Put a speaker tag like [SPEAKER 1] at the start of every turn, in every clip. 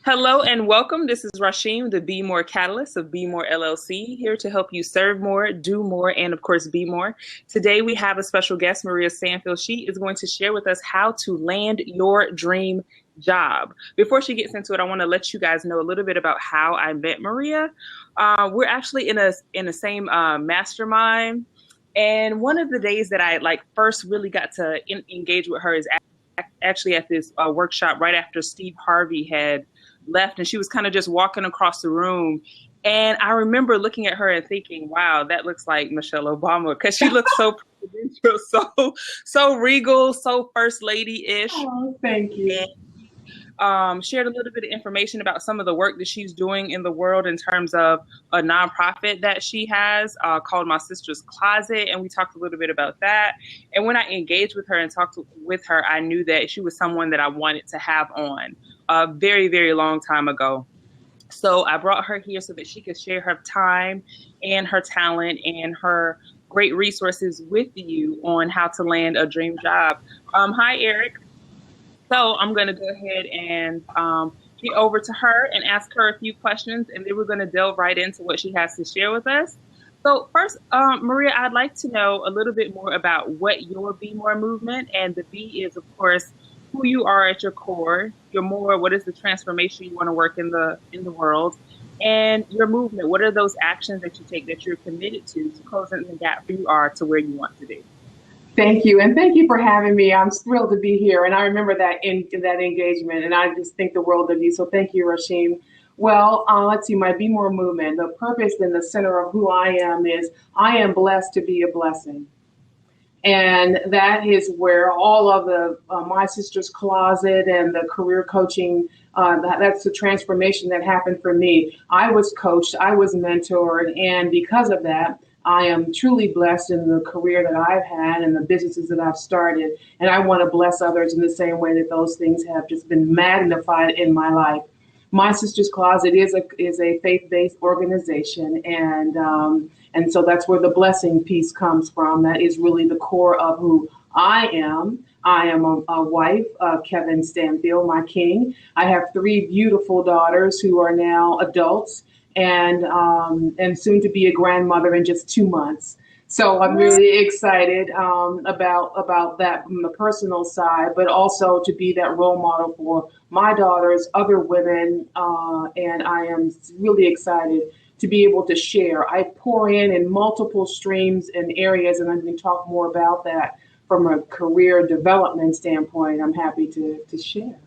[SPEAKER 1] Hello and welcome. This is Rashim, the Be More Catalyst of Be More LLC, here to help you serve more, do more, and of course, be more. Today, we have a special guest, Maria Stanfield. She is going to share with us how to land your dream job. Before she gets into it, I want to let you guys know a little bit about how I met Maria. We're actually in the same mastermind, and one of the days that I first really got to engage with her is actually at this workshop right after Steve Harvey had left, and she was kind of just walking across the room. And I remember looking at her and thinking, wow, that looks like Michelle Obama, because she looks so presidential, so regal, so first lady-ish.
[SPEAKER 2] Oh, thank you.
[SPEAKER 1] And shared a little bit of information about some of the work that she's doing in the world in terms of a nonprofit that she has called My Sister's Closet. And we talked a little bit about that. And when I engaged with her and talked with her, I knew that she was someone that I wanted to have on a very, very long time ago. So I brought her here so that she could share her time and her talent and her great resources with you on how to land a dream job. Hi, Eric. So I'm going to go ahead and get over to her and ask her a few questions, and then we're going to delve right into what she has to share with us. So first, Maria, I'd like to know a little bit more about what your Be More movement, and the B is, of course, who you are at your core. Your more, what is the transformation you want to work in the world, and your movement. What are those actions that you take that you're committed to closing the gap where you are to where you want to be?
[SPEAKER 2] Thank you. And thank you for having me. I'm thrilled to be here. And I remember that in that engagement, and I just think the world of you. So thank you, Rashim. Well, let's see, my Be More movement, the purpose in the center of who I am is I am blessed to be a blessing. And that is where all of the My Sister's Closet and the career coaching, that's the transformation that happened for me. I was coached, I was mentored, and because of that, I am truly blessed in the career that I've had and the businesses that I've started. And I want to bless others in the same way that those things have just been magnified in my life. My Sister's Closet is a faith-based organization, and so that's where the blessing piece comes from. That is really the core of who I am. I am a wife of Kevin Stanfield, my king. I have three beautiful daughters who are now adults, and soon to be a grandmother in just 2 months. So I'm really excited about that from the personal side, but also to be that role model for my daughters, other women, and I am really excited to be able to share. I pour in multiple streams and areas, and I'm going to talk more about that from a career development standpoint. I'm happy to share.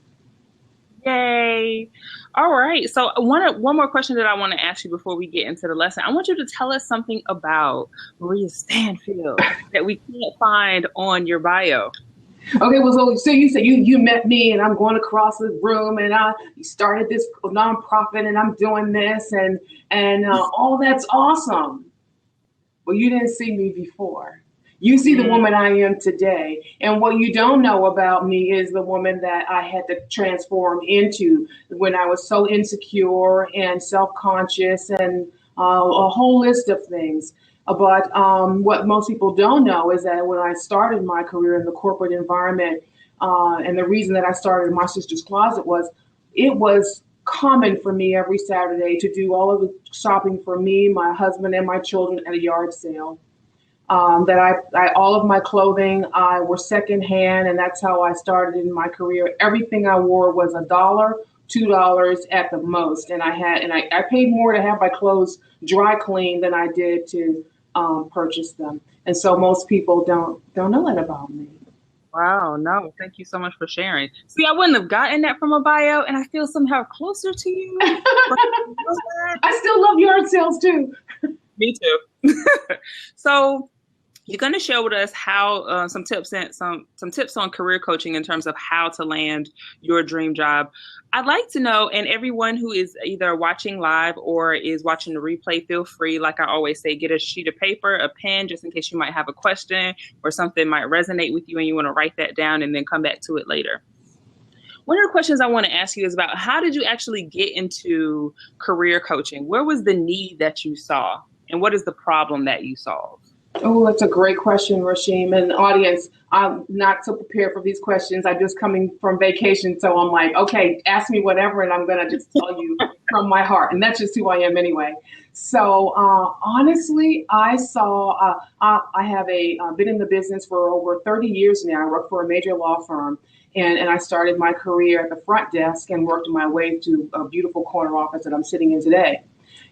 [SPEAKER 1] Yay. All right. So one more question that I want to ask you before we get into the lesson. I want you to tell us something about Maria Stanfield that we can't find on your bio.
[SPEAKER 2] Okay, well, so you said you met me, and I'm going across the room, and you started this nonprofit, and I'm doing this, and all that's awesome. Well, you didn't see me before. You see the woman I am today. And what you don't know about me is the woman that I had to transform into when I was so insecure and self-conscious and a whole list of things. But what most people don't know is that when I started my career in the corporate environment, and the reason that I started My Sister's Closet was it was common for me every Saturday to do all of the shopping for me, my husband, and my children at a yard sale. All of my clothing were secondhand, and that's how I started in my career. Everything I wore was $1, $2 at the most, and I paid more to have my clothes dry cleaned than I did to purchase them. And so most people don't know that about me.
[SPEAKER 1] Wow, no, thank you so much for sharing. See, I wouldn't have gotten that from a bio, and I feel somehow closer to you.
[SPEAKER 2] I still love yard sales too.
[SPEAKER 1] Me too. So you're going to share with us how some tips on career coaching in terms of how to land your dream job. I'd like to know, and everyone who is either watching live or is watching the replay, feel free, like I always say, get a sheet of paper, a pen, just in case you might have a question or something might resonate with you and you want to write that down and then come back to it later. One of the questions I want to ask you is about how did you actually get into career coaching? Where was the need that you saw, and what is the problem that you solve?
[SPEAKER 2] Oh, that's a great question, Rashim. And audience, I'm not so prepared for these questions. I'm just coming from vacation. So I'm like, okay, ask me whatever, and I'm going to just tell you from my heart. And that's just who I am anyway. So honestly, I have been in the business for over 30 years now. I work for a major law firm. And I started my career at the front desk and worked my way to a beautiful corner office that I'm sitting in today.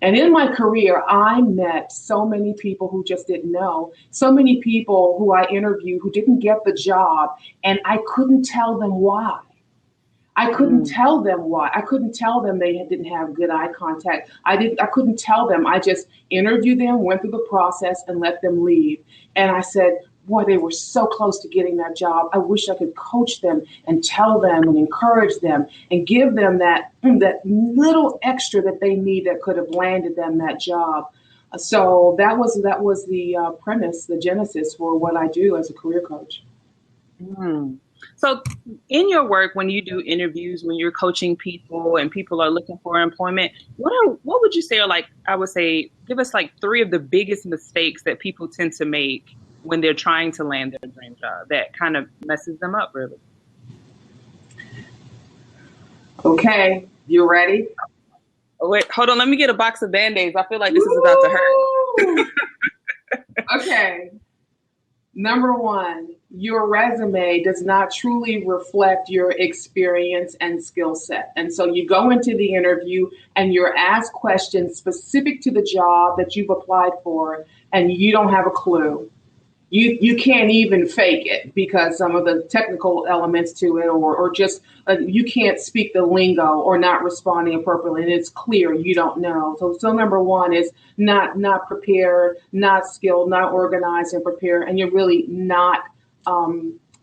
[SPEAKER 2] And in my career, I met so many people who just didn't know, so many people who I interviewed who didn't get the job, and I couldn't tell them why. I couldn't tell them why. I couldn't tell them they didn't have good eye contact. I couldn't tell them. I just interviewed them, went through the process, and let them leave. And I said, boy, they were so close to getting that job. I wish I could coach them and tell them and encourage them and give them that little extra that they need that could have landed them that job. So that was the premise, the genesis for what I do as a career coach.
[SPEAKER 1] Mm. So in your work, when you do interviews, when you're coaching people and people are looking for employment, what would you say are, like, I would say, give us like 3 of the biggest mistakes that people tend to make when they're trying to land their dream job that kind of messes them up, really?
[SPEAKER 2] Okay, you ready?
[SPEAKER 1] Oh, wait, hold on. Let me get a box of Band-Aids. I feel like this is about to hurt.
[SPEAKER 2] Okay. Number 1, your resume does not truly reflect your experience and skill set. And so you go into the interview and you're asked questions specific to the job that you've applied for, and you don't have a clue. You can't even fake it because some of the technical elements to it, or just you can't speak the lingo or not responding appropriately, and it's clear you don't know. So number 1 is not prepared, not skilled, not organized and prepared, and you're really not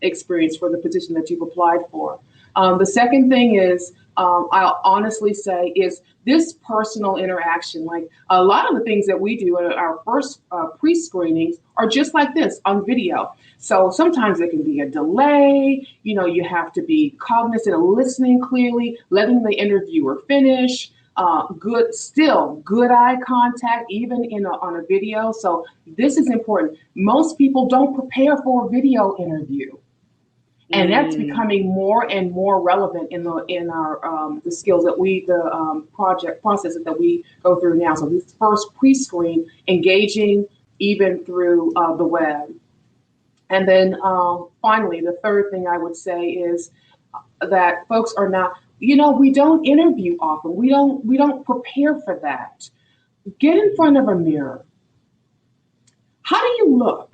[SPEAKER 2] experienced for the position that you've applied for. The second thing is, I'll honestly say, is this personal interaction. Like a lot of the things that we do in our first pre-screenings are just like this on video. So sometimes there can be a delay. You have to be cognizant of listening clearly, letting the interviewer finish. Good eye contact, even on a video. So this is important. Most people don't prepare for a video interview. And that's becoming more and more relevant in our the skills that the project processes that we go through now. So this first pre-screen, engaging even through the web. And then finally, the third thing I would say is that folks are not, we don't interview often. We don't prepare for that. Get in front of a mirror. How do you look?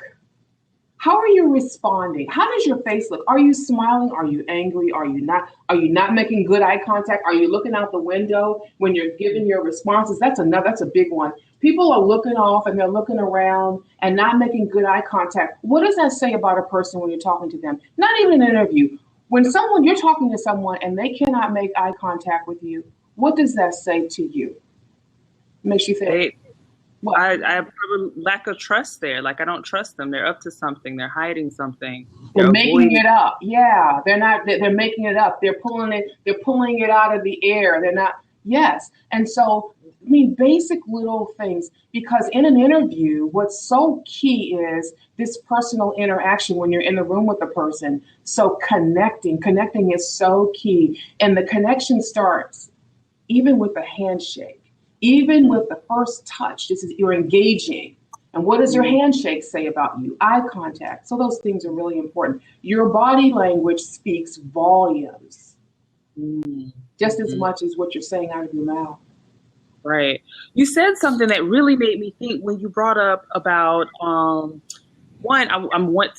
[SPEAKER 2] How are you responding? How does your face look? Are you smiling? Are you angry? Are you not? Are you not making good eye contact? Are you looking out the window when you're giving your responses? That's a big one. People are looking off and they're looking around and not making good eye contact. What does that say about a person when you're talking to them? Not even an interview. When you're talking to someone and they cannot make eye contact with you, what does that say to you? It makes you think.
[SPEAKER 1] I have a lack of trust there. Like, I don't trust them. They're up to something. They're hiding something.
[SPEAKER 2] They're making it up. Yeah, they're not. They're making it up. They're pulling it out of the air. They're not. Yes, and so basic little things. Because in an interview, what's so key is this personal interaction when you're in the room with the person. So connecting is so key, and the connection starts even with a handshake. Even with the first touch, you're engaging. And what does your handshake say about you? Eye contact. So those things are really important. Your body language speaks volumes, just as much as what you're saying out of your mouth.
[SPEAKER 1] Right. You said something that really made me think when you brought up about one. I want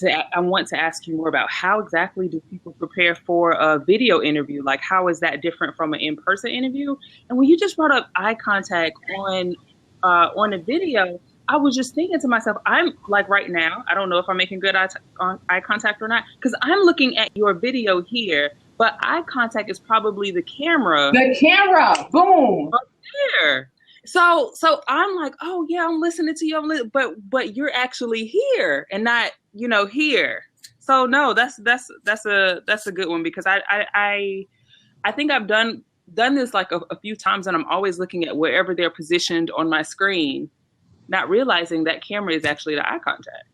[SPEAKER 1] to ask you more about how exactly do people prepare for a video interview? Like, how is that different from an in-person interview? And when you just brought up eye contact on a video, I was just thinking to myself, I'm like, right now, I don't know if I'm making good eye contact or not, because I'm looking at your video here, but eye contact is probably the camera.
[SPEAKER 2] The camera, boom.
[SPEAKER 1] Up there. So I'm like, oh yeah, I'm listening to you, but you're actually here and not, here. So no, that's a good one, because I think I've done this like a few times, and I'm always looking at wherever they're positioned on my screen. not realizing that camera is actually the eye contact.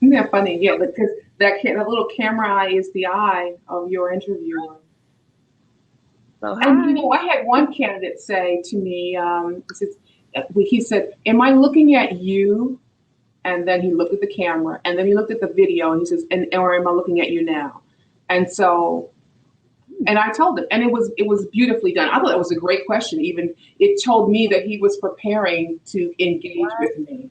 [SPEAKER 2] Isn't that funny? Yeah, because that little camera eye is the eye of your interviewer.
[SPEAKER 1] So
[SPEAKER 2] And
[SPEAKER 1] hi.
[SPEAKER 2] I had one candidate say to me, he said, "Am I looking at you?" And then he looked at the camera, and then he looked at the video, and he says, "Or am I looking at you now?" And so, and I told him, and it was beautifully done. I thought that was a great question. Even it told me that he was preparing to engage with me.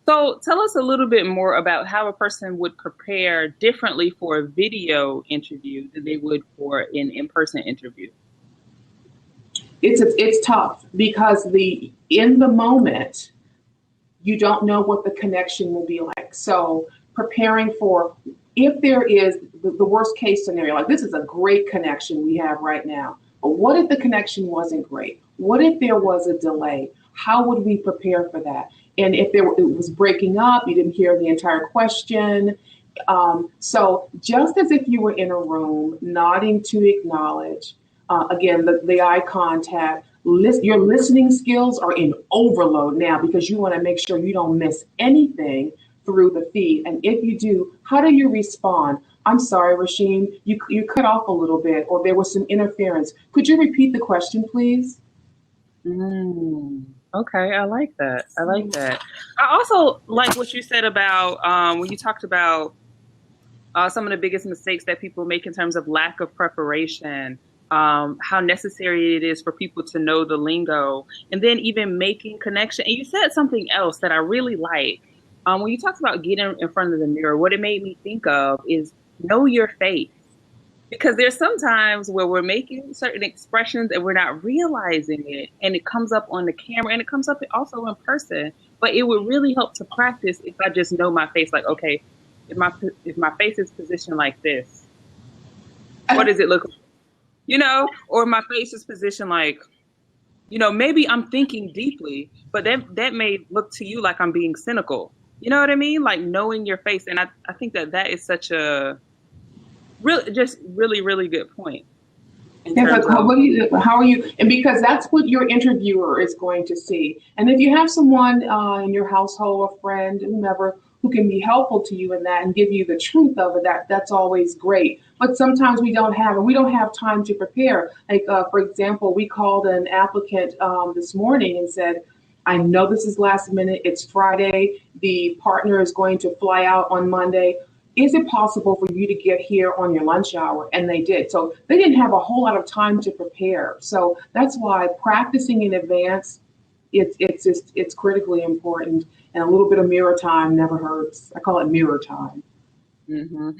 [SPEAKER 1] So tell us a little bit more about how a person would prepare differently for a video interview than they would for an in-person interview.
[SPEAKER 2] It's tough because in the moment you don't know what the connection will be like. So preparing for if there is the worst case scenario, like this is a great connection we have right now, but what if the connection wasn't great? What if there was a delay? How would we prepare for that? And if it was breaking up, you didn't hear the entire question. So just as if you were in a room, nodding to acknowledge, again, the eye contact, your listening skills are in overload now because you want to make sure you don't miss anything through the feed. And if you do, how do you respond? I'm sorry, Rasheen, you cut off a little bit, or there was some interference. Could you repeat the question, please?
[SPEAKER 1] Okay, I like that. I like that. I also like what you said about when you talked about some of the biggest mistakes that people make in terms of lack of preparation, how necessary it is for people to know the lingo, and then even making connection. And you said something else that I really like. When you talked about getting in front of the mirror, what it made me think of is know your face. Because there's sometimes where we're making certain expressions and we're not realizing it, and it comes up on the camera and it comes up also in person. But it would really help to practice if I just know my face. Like, okay, if my face is positioned like this, what does it look like? Or my face is positioned like, maybe I'm thinking deeply, but that may look to you like I'm being cynical. You know what I mean? Like knowing your face, and I think that is such a really good point in
[SPEAKER 2] Yeah,
[SPEAKER 1] terms
[SPEAKER 2] but
[SPEAKER 1] of
[SPEAKER 2] how are you? And because that's what your interviewer is going to see. And if you have someone in your household, a friend, whomever, who can be helpful to you in that and give you the truth of it, that's always great. But sometimes we don't have time to prepare. Like, for example, we called an applicant this morning and said, I know this is last minute. It's Friday. The partner is going to fly out on Monday. Is it possible for you to get here on your lunch hour? And they did. So they didn't have a whole lot of time to prepare. So that's why practicing in advance, it's critically important. And a little bit of mirror time never hurts. I call it mirror time.
[SPEAKER 1] Mm-hmm.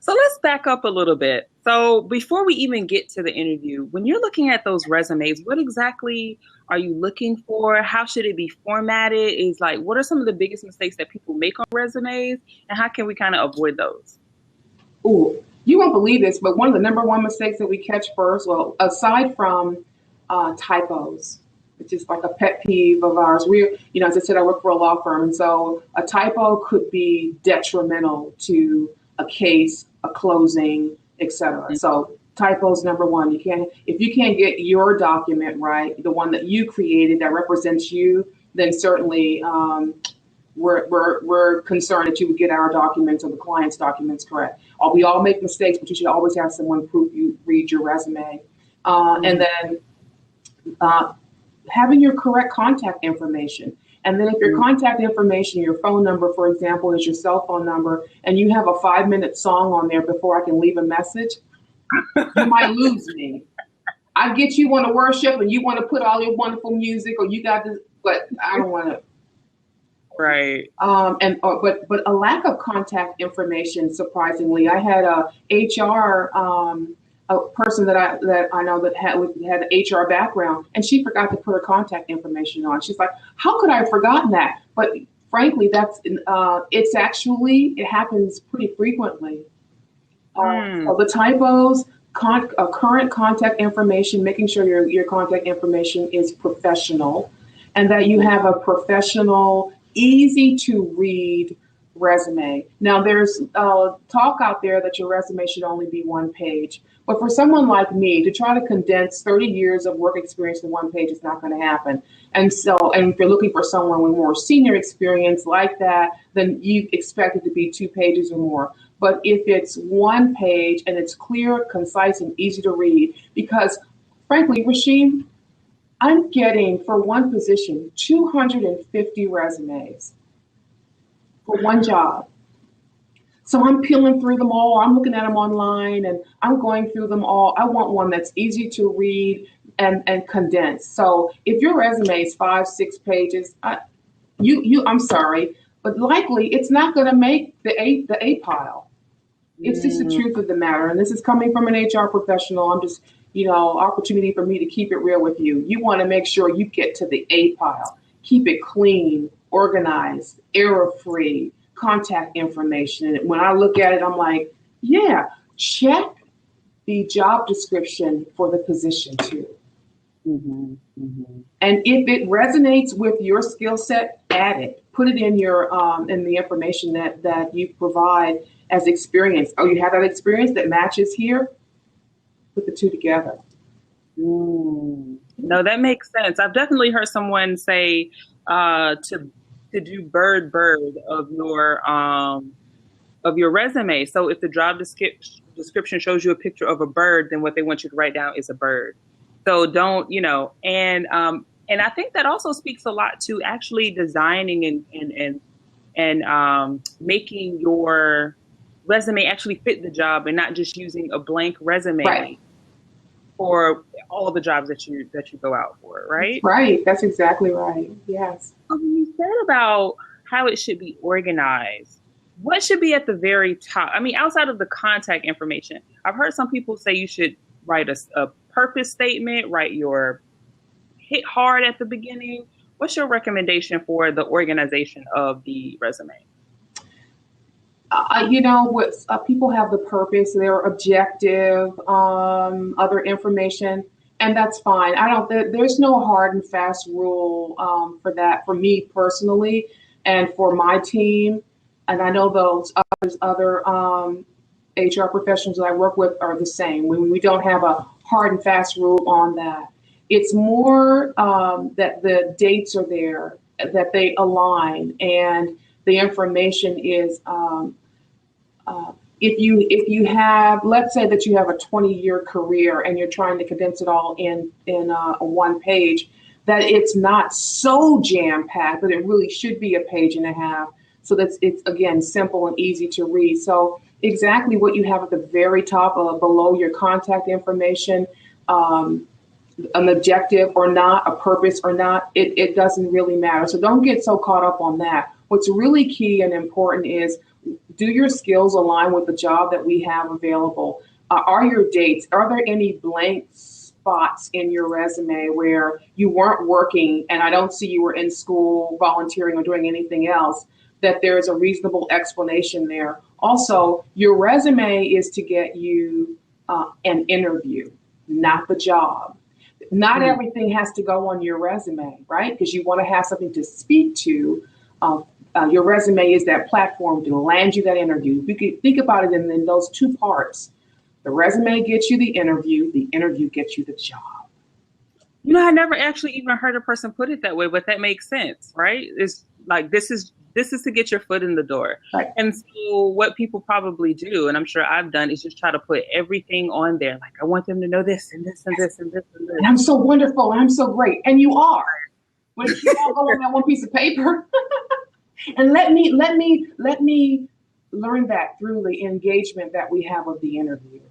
[SPEAKER 1] So let's back up a little bit. So before we even get to the interview, when you're looking at those resumes, what exactly are you looking for? How should it be formatted? What are some of the biggest mistakes that people make on resumes, and how can we kind of avoid those?
[SPEAKER 2] Ooh, you won't believe this, but one of the number one mistakes that we catch first, well, aside from typos, which is like a pet peeve of ours. As I said, I work for a law firm, and so a typo could be detrimental to a case, a closing, etc. So typos, number one. If you can't get your document right, the one that you created that represents you, then certainly we're concerned that you would get our documents or the client's documents correct. We all make mistakes, but you should always have someone proof you read your resume, and then. Having your correct contact information. And then if your contact information, your phone number, for example, is your cell phone number, and you have a 5-minute song on there before I can leave a message, you might lose me. I get you want to worship and you want to put all your wonderful music, or you got this, but I don't want to.
[SPEAKER 1] Right.
[SPEAKER 2] But a lack of contact information, surprisingly, I had a HR a person that I know that had an HR background, and she forgot to put her contact information on. She's like, "How could I have forgotten that?" But frankly, it happens pretty frequently. So the typos, current contact information, making sure your contact information is professional, and that you have a professional, easy to read resume. Now, there's talk out there that your resume should only be one page. But for someone like me to try to condense 30 years of work experience in one page is not going to happen. And if you're looking for someone with more senior experience like that, then you expect it to be 2 pages or more. But if it's 1 page and it's clear, concise, and easy to read, because frankly, Rasheen, I'm getting for one position 250 resumes for one job. So I'm peeling through them all. I'm looking at them online and I'm going through them all. I want one that's easy to read and condensed. So if your resume is 5-6 pages, I'm sorry, but likely it's not going to make the A pile. It's just the truth of the matter. And this is coming from an HR professional. I'm just, opportunity for me to keep it real with you. You want to make sure you get to the A pile. Keep it clean, organized, error-free, contact information. And when I look at it, I'm like, yeah, check the job description for the position too. Mm-hmm, mm-hmm. And if it resonates with your skill set, add it. Put it in your in the information that you provide as experience. Oh, you have that experience that matches here? Put the two together.
[SPEAKER 1] No, that makes sense. I've definitely heard someone say to do bird of your resume. So if the job description shows you a picture of a bird, then what they want you to write down is a bird. So don't, and I think that also speaks a lot to actually designing and making your resume actually fit the job and not just using a blank resume for all of the jobs that you go out for, right?
[SPEAKER 2] Right. That's exactly right. Yes.
[SPEAKER 1] You said about how it should be organized. What should be at the very top? I mean, outside of the contact information, I've heard some people say you should write a purpose statement, hit hard at the beginning. What's your recommendation for the organization of the resume?
[SPEAKER 2] People have the purpose, their objective, other information, and that's fine. There's no hard and fast rule for that for me personally and for my team. And I know those other HR professionals that I work with are the same. We don't have a hard and fast rule on that. It's more that the dates are there, that they align, and the information is if you have, let's say that you have a 20-year career and you're trying to condense it all in a 1 page, that it's not so jam-packed, but it really should be a page and a half. So that it's, again, simple and easy to read. So exactly what you have at the very top below your contact information, an objective or not, a purpose or not, it doesn't really matter. So don't get so caught up on that. What's really key and important is, do your skills align with the job that we have available? Are your dates, are there any blank spots in your resume where you weren't working and I don't see you were in school, volunteering, or doing anything else, that there's a reasonable explanation there? Also, your resume is to get you an interview, not the job. Not everything has to go on your resume, right? Because you want to have something to speak to. Your resume is that platform to land you that interview. You can think about it in those 2 parts. The resume gets you the interview gets you the job.
[SPEAKER 1] I never actually even heard a person put it that way, but that makes sense, right? It's like, this is to get your foot in the door. Right. And so what people probably do, and I'm sure I've done, is just try to put everything on there. Like, I want them to know this and this and this and this and this.
[SPEAKER 2] And I'm so wonderful and I'm so great. And you are. But if you all go on that 1 piece of paper, and let me learn that through the engagement that we have with the interview.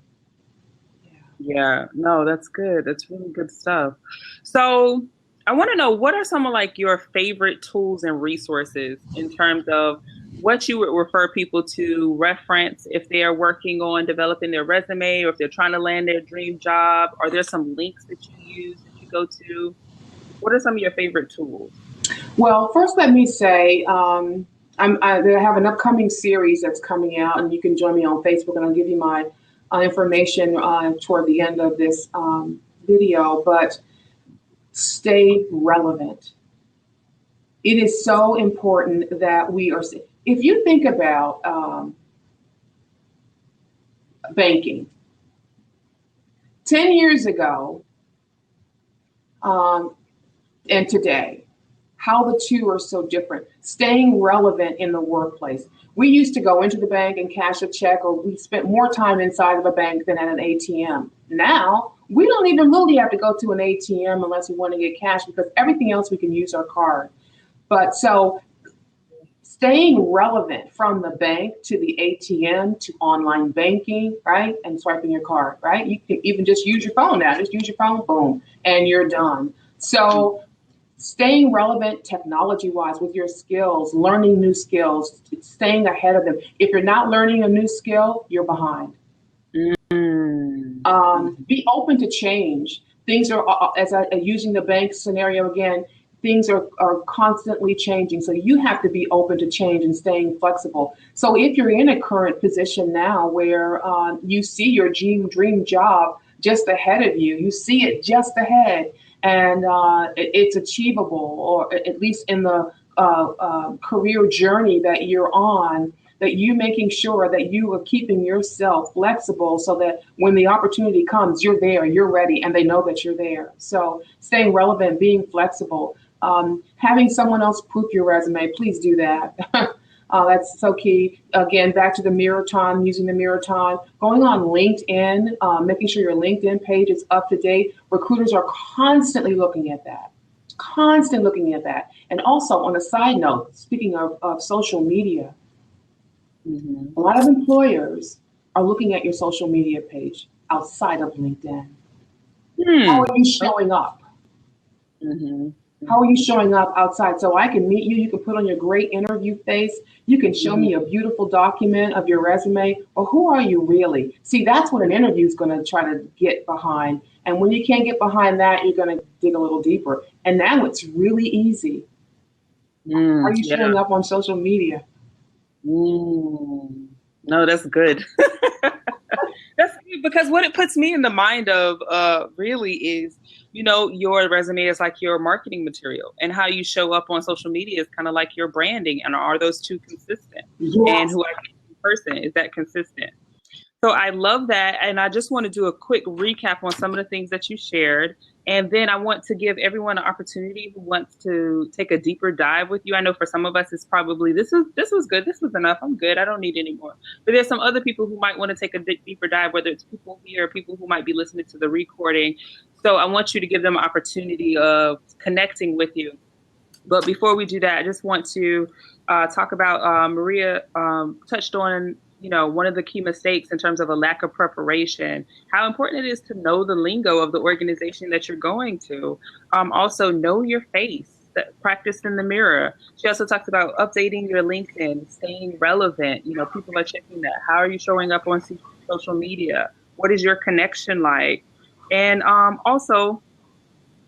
[SPEAKER 1] Yeah, no, that's good. That's really good stuff. So I want to know, what are some of your favorite tools and resources in terms of what you would refer people to reference if they are working on developing their resume, or if they're trying to land their dream job? Are there some links that you use, that you go to? What are some of your favorite tools?
[SPEAKER 2] Well, first, let me say, I have an upcoming series that's coming out, and you can join me on Facebook, and I'll give you my information toward the end of this video. But stay relevant. It is so important that we are. If you think about banking, 10 years ago and today, how the two are so different. Staying relevant in the workplace. We used to go into the bank and cash a check, or we spent more time inside of a bank than at an ATM. Now, we don't even really have to go to an ATM unless we want to get cash, because everything else we can use our card. But so staying relevant from the bank to the ATM to online banking, right? And swiping your card, right? You can even just use your phone now. Just use your phone, boom, and you're done. So staying relevant technology-wise with your skills, learning new skills, staying ahead of them. If you're not learning a new skill, you're behind. Be open to change. Things are, using the bank scenario again, things are constantly changing. So you have to be open to change and staying flexible. So if you're in a current position now where you see your dream job just ahead of you, you see it just ahead, and it's achievable, or at least in the career journey that you're on, that you making sure that you are keeping yourself flexible so that when the opportunity comes, you're there, you're ready, and they know that you're there. So staying relevant, being flexible, having someone else proof your resume, please do that. That's so key. Again, back to the mirror time, using the mirror time, going on LinkedIn, making sure your LinkedIn page is up to date. Recruiters are constantly looking at that, And also, on a side note, speaking of social media, a lot of employers are looking at your social media page outside of LinkedIn. How are you showing up? How are you showing up outside? So I can meet you. You can put on your great interview face. You can show me a beautiful document of your resume. Or who are you really? See, that's what an interview is going to try to get behind. And when you can't get behind that, you're going to dig a little deeper. And now it's really easy. How are you showing up on social media?
[SPEAKER 1] No, that's good. That's good, because what it puts me in the mind of really is, your resume is like your marketing material, and how you show up on social media is kind of like your branding. And are those two consistent?
[SPEAKER 2] Yes.
[SPEAKER 1] And who I am in person, is that consistent? So I love that. And I just want to do a quick recap on some of the things that you shared. And then I want to give everyone an opportunity who wants to take a deeper dive with you. I know for some of us, it's probably, this was good. This was enough. I'm good. I don't need any more. But there's some other people who might want to take a deeper dive, whether it's people here or people who might be listening to the recording. So I want you to give them an opportunity of connecting with you. But before we do that, I just want to talk about Maria touched on one of the key mistakes in terms of a lack of preparation, how important it is to know the lingo of the organization that you're going to. Also, know your face, practice in the mirror. She also talked about updating your LinkedIn, staying relevant. People are checking that. How are you showing up on social media? What is your connection like? And also,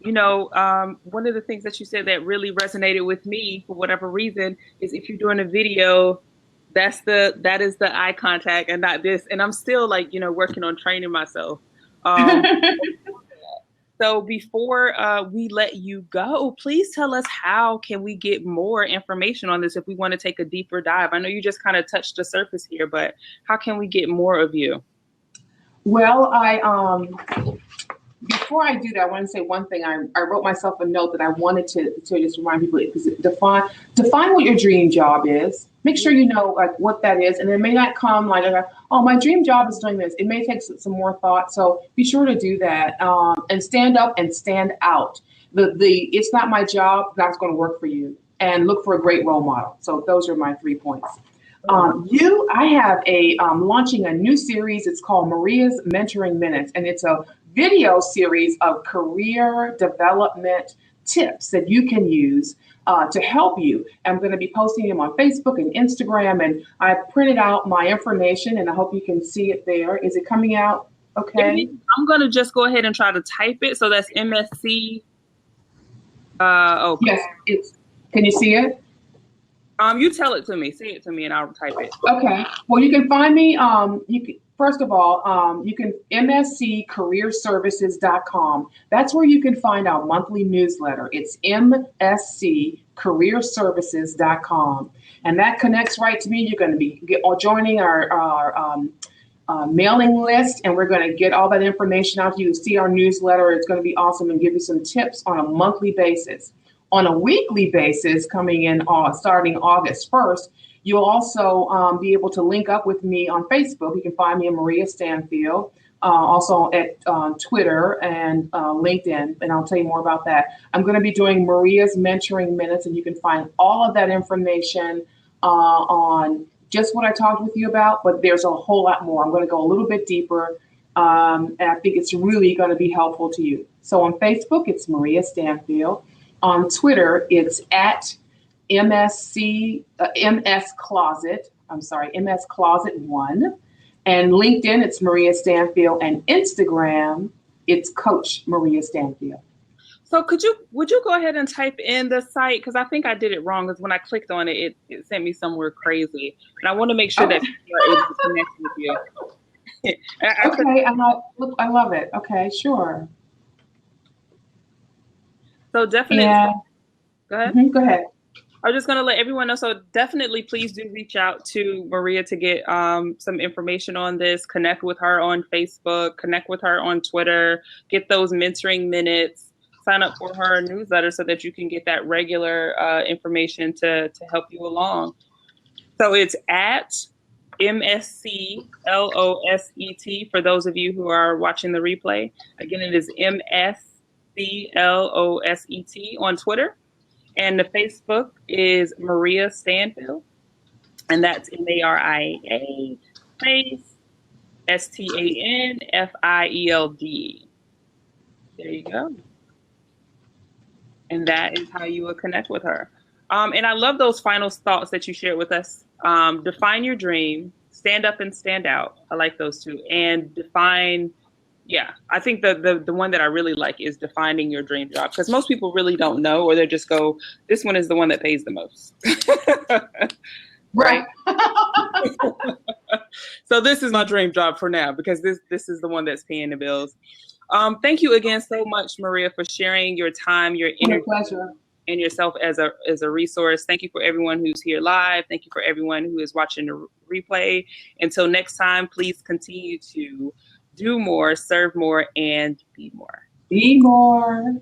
[SPEAKER 1] one of the things that you said that really resonated with me for whatever reason is if you're doing a video, that is the eye contact and not this. And I'm still working on training myself. So before we let you go, please tell us, how can we get more information on this if we want to take a deeper dive? I know you just kind of touched the surface here, but how can we get more of you?
[SPEAKER 2] Well, before I do that, I want to say one thing. I wrote myself a note that I wanted to just remind people, because define what your dream job is. Make sure you know what that is, and it may not come oh, my dream job is doing this. It may take some more thought. So be sure to do that, and stand up and stand out. The it's not my job, that's going to work for you, and look for a great role model. So those are my 3 points. I have launching a new series. It's called Maria's Mentoring Minutes, and it's a video series of career development tips that you can use to help you. I'm going to be posting them on Facebook and Instagram, and I printed out my information, and I hope you can see it there. Is it coming out okay?
[SPEAKER 1] I'm going to just go ahead and try to type it. So that's MSC.
[SPEAKER 2] Yes, can you see it?
[SPEAKER 1] You tell it to me, say it to me, and I'll type it.
[SPEAKER 2] Okay. Well, you can find me. First of all, you can msccareerservices.com. That's where you can find our monthly newsletter. It's msccareerservices.com. And that connects right to me. You're going to be joining our mailing list, and we're going to get all that information out to you. See our newsletter. It's going to be awesome and give you some tips on a monthly basis. On a weekly basis, coming in starting August 1st, you'll also be able to link up with me on Facebook. You can find me at Maria Stanfield, also at Twitter and LinkedIn, and I'll tell you more about that. I'm going to be doing Maria's Mentoring Minutes, and you can find all of that information on just what I talked with you about, but there's a whole lot more. I'm going to go a little bit deeper, and I think it's really going to be helpful to you. So on Facebook, it's Maria Stanfield. On Twitter, it's at MS Closet 1. And LinkedIn, it's Maria Stanfield. And Instagram, it's Coach Maria Stanfield.
[SPEAKER 1] So would you go ahead and type in the site? Because I think I did it wrong, because when I clicked on it, it sent me somewhere crazy. And I want to make sure that people are able to connect with you.
[SPEAKER 2] Okay, I love it. Okay, sure.
[SPEAKER 1] So definitely, go ahead.
[SPEAKER 2] Go ahead.
[SPEAKER 1] I was just going to let everyone know. So definitely, please do reach out to Maria to get some information on this. Connect with her on Facebook. Connect with her on Twitter. Get those mentoring minutes. Sign up for her newsletter so that you can get that regular information to help you along. So it's at MSCLOSET for those of you who are watching the replay. Again, it is MSCLOSET on Twitter. And the Facebook is Maria Stanfield. And that's MARIA space STANFIELD. There you go. And that is how you will connect with her. And I love those final thoughts that you shared with us. Define your dream, stand up and stand out. I like those two. And define, I think the one that I really like is defining your dream job, because most people really don't know, or they just go, this one is the one that pays the most. Right? So this is my dream job for now, because this is the one that's paying the bills. Thank you again so much, Maria, for sharing your time, your energy, and yourself as a resource. Thank you for everyone who's here live. Thank you for everyone who is watching the replay. Until next time, please continue to do more, serve more, and be more.
[SPEAKER 2] Be more.